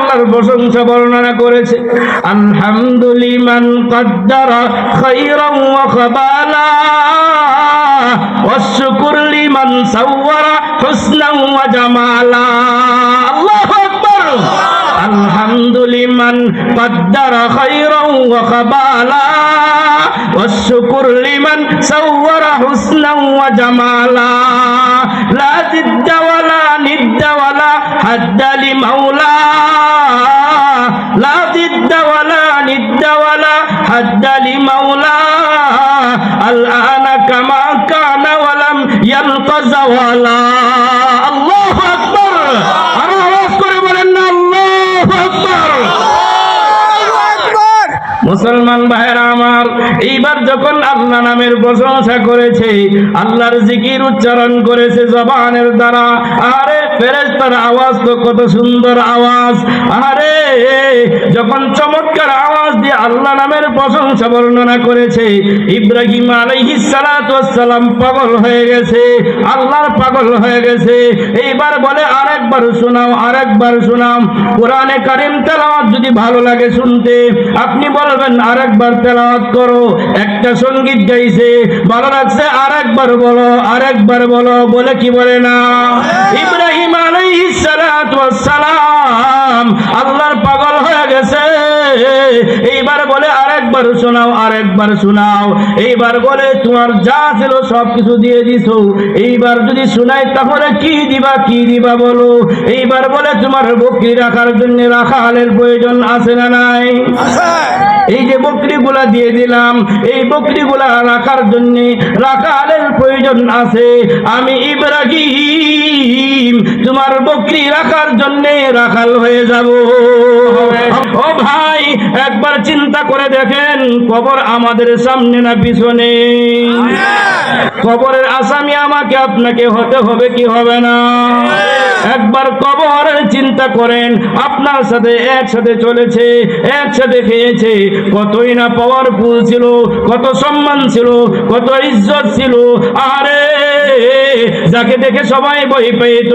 আল্লাহর প্রশংসা বর্ণনা করেছে। আলহামদুলিমান কদ্দারা খায়রান ওয়া খাবালা ওয়াশকুর লিমান সাওয়ারা হুসনান ওয়া জামালা। আল্লাহু আকবার। আলহামদুলিমান কদ্দারা খায়রান ওয়া খাবালা ওয়াশকুর লিমান সাওয়ারা হুসনান ওয়া জামালা। লা জিদ্দা ওয়ালা নিদ্দা ওয়ালা হাদ্দা লিমাওলা। লা জিদ্দা ওয়ালা নিদ্দা ওয়ালা হাদ্দা লিমাওলা। আল-আনা কামা কানা ওয়া লাম ইয়ালকা যাওয়ালা। আল্লাহু আকবার। আরো আওয়াজ করে বলেন না আল্লাহু আকবার। মুসলমান ভাইরা আমার, এইবার যখন আল্লাহ নামের প্রশংসা করেছে, আল্লাহর জিকির উচ্চারণ করেছে জবানের দ্বারা, আরে ফেরেশতার আওয়াজ তো কত সুন্দর আওয়াজ। আরে যখন চমৎকার আওয়াজ দিয়ে আল্লাহ নামের প্রশংসা বর্ণনা করেছে, ইব্রাহিম আলাইহিস সালাতু ওয়াস সালাম পাগল হয়ে গেছে, আল্লাহর পাগল হয়ে গেছে। এইবার বলে আরেকবার শোনাও, আরেকবার শোনাও। কোরআনে কারীম তেলাওয়াত যদি ভালো লাগে শুনতে, আপনি বলবেন আরেকবার তেলাওয়াত করো। একটা সঙ্গীত গাইছে, ভালো লাগছে, আরেকবার বলো, আরেকবার বলো, বলে কি বলে না? ইব্রাহিম আলাইহিস সালাতু ওয়াস সালাম আল্লাহর পাগল হয়ে গেছে। এইবার বলে আরেকবার শোনাও, আরেকবার শোনাও। এইবার বলে তোমার যা ছিল সব কিছু দিয়ে দিছো, এইবার যদি শোনাই তাহলে কি দিবা, কি দিবা বলো। এইবার বলে তোমার বকরি রাখার জন্য রাখালের প্রয়োজন আছে না নাই? এই যে বকরিগুলা দিয়ে দিলাম, এই বকরিগুলা রাখার জন্য রাখালের প্রয়োজন আছে। আমি ইব্রাহিম তোমার বকরি রাখার জন্য রাখাল হয়ে যাব। ও ভাই, একবার চিন্তা করে দেখেন, কবর আমাদের সামনে না পিছনে? কবরের আসামি আমাকে আপনাকে হতে হবে কি হবে না? একবার কবরের চিন্তা করেন, আপনার সাথে একসাথে চলেছে, একসাথে খেয়েছে, কতই না পাওয়ারফুল ছিল, কত সম্মান ছিল, কত ইজ্জত ছিল। আরে যাকে দেখে সবাই ভয় পেত,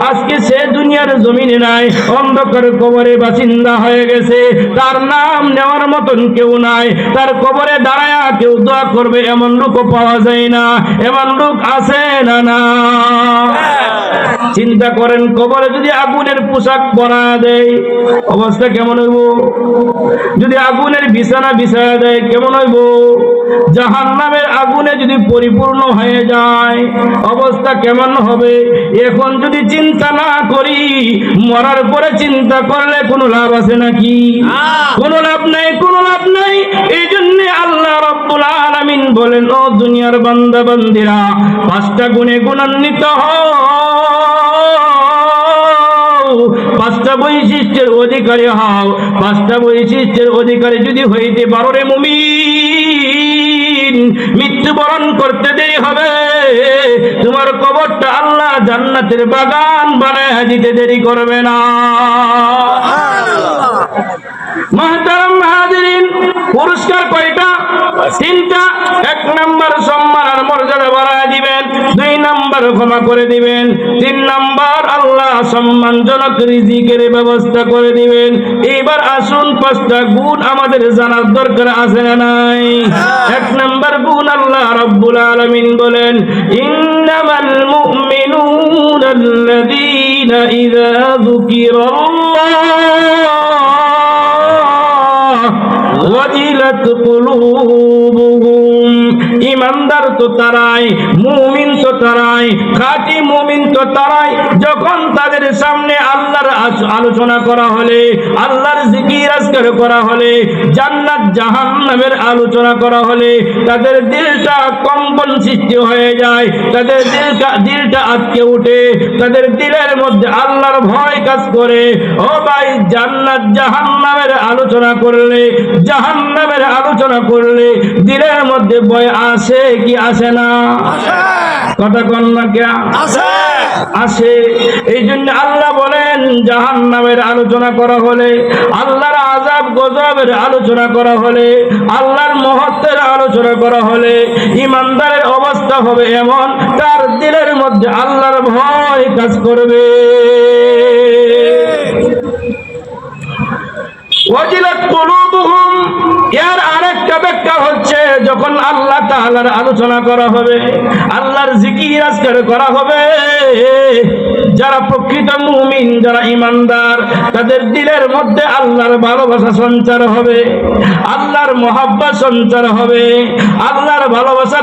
আজকে সে দুনিয়ার জমিনে নাই, অন্ধকার কবরে বাসিন্দা হয়ে গেছে। তার নাম নেওয়ার মতন কেউ নাই, তার কবরে দাঁড়ায় কেউ দোয়া করবে এমন লোকও পাওয়া যায় না। এমন লোক আছে না? না। চিন্তা করেন, কবরে যদি আগুনের পোশাক পরা দেয় অবস্থা কেমন হইব? যদি আগুনের বিছানা বিছায়া দেয় কেমন হইব? জাহান্নামের আগুনে যদি পরিপূর্ণ হয়ে যায় অবস্থা কেমন হবে? এখন যদি চিন্তা না করি, মরার পরে চিন্তা করলে কোনো লাভ আছে নাকি? কোনো লাভ নাই, কোনো লাভ নাই। এই জন্য আল্লাহ রাব্বুল আলামিন বলেন, ও দুনিয়ার বান্দা বান্দিরা, পাঁচটা গুণে গুণান্বিত হও, পাঁচটা বৈশিষ্ট্যের অধিকারী হও। পাঁচটা বৈশিষ্ট্যের অধিকারী যদি হইতে পারো রে মুমিন, মৃত্যুবরণ করতে দেরি হবে, তোমার কবরটা আল্লাহ জান্নাতের বাগান বানায় দিতে দেরি করবে না। মুহতারাম হাজিরিন, পুরস্কার কয়টা? তিনটা। এক নাম্বার সম্মান আর মর্যাদা বাড়ায় দিবেন, দুই নাম্বার ক্ষমা করে দিবেন, তিন নাম্বার আল্লাহ সম্মানজনক রিজিকের ব্যবস্থা করে দিবেন। এইবার আসুন, পাঁচটা গুণ আমাদের জানার দরকার আছে না নাই? এক নাম্বার গুণ আল্লাহ রাব্বুল আলামিন বলেন, ইন্নামাল মুমিনুনা আল্লাযীনা ইযা যুকিরাল্লাহ ওয়াজিলাত কুলুবুহুম। ইমানদার তো তারাই, মুমিন তো তারাই, খাঁটি মুমিন তো তারাই, যখন তাদের সামনে আল্লাহর আলোচনা করা হলে, আল্লাহর জিকির আজকার করা হলে, জান্নাত জাহান্নামের আলোচনা করা হলে, তাদের দিলটা কম্পন সৃষ্টি হয়ে যায়, তাদের দিলটা আটকে উঠে, তাদের দিলের মধ্যে আল্লাহর ভয় কাজ করে। ও ভাই, জান্নাত জাহান্নামের আলোচনা করলে, জাহান্নামের আলোচনা করলে দিলের মধ্যে ভয় আসে কি আসে না? কথা কন না কে? আসে। এই জন্য আল্লাহ বলেন, জাহান্নামের আলোচনা করা হলে, আল্লাহর আযাব গজবের আলোচনা করা হলে, আল্লাহর মহত্বের আলোচনা করা হলে, ইমানদারের অবস্থা হবে এমন, তার দিলের মধ্যে আল্লাহর ভয় কাজ করবে। ওয়াজিলাত কুলুবুহুম, এর আরেকটা ব্যাখ্যা হচ্ছে যখন আল্লাহ তাআলার আলোচনা করা হবে, আল্লাহর জিকির আজকার করা হবে, যারা প্রকৃত মুমিন, যারা ঈমানদার, তাদের দিলের মধ্যে আল্লাহর ভালোবাসা সঞ্চার হবে, আল্লাহর মহব্বত সঞ্চার হবে, আল্লাহর ভালোবাসা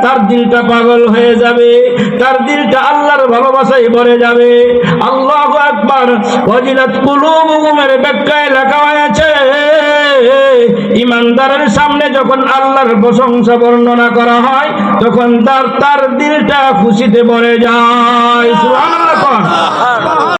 তার দিলটা পাগল হয়ে যাবে, তার দিলটা আল্লাহর ভালোবাসায় ভরে যাবে। আল্লাহু আকবার। ওয়াজিলাত কুলুবুহুমের ব্যাখ্যায় লেখা হয়েছে ঈমানদারের সামনে যখন আল্লাহর প্রশংসা বর্ণনা করা হয় তখন তার দিলটা খুশিতে ভরে যায়। সুবহানাল্লাহ।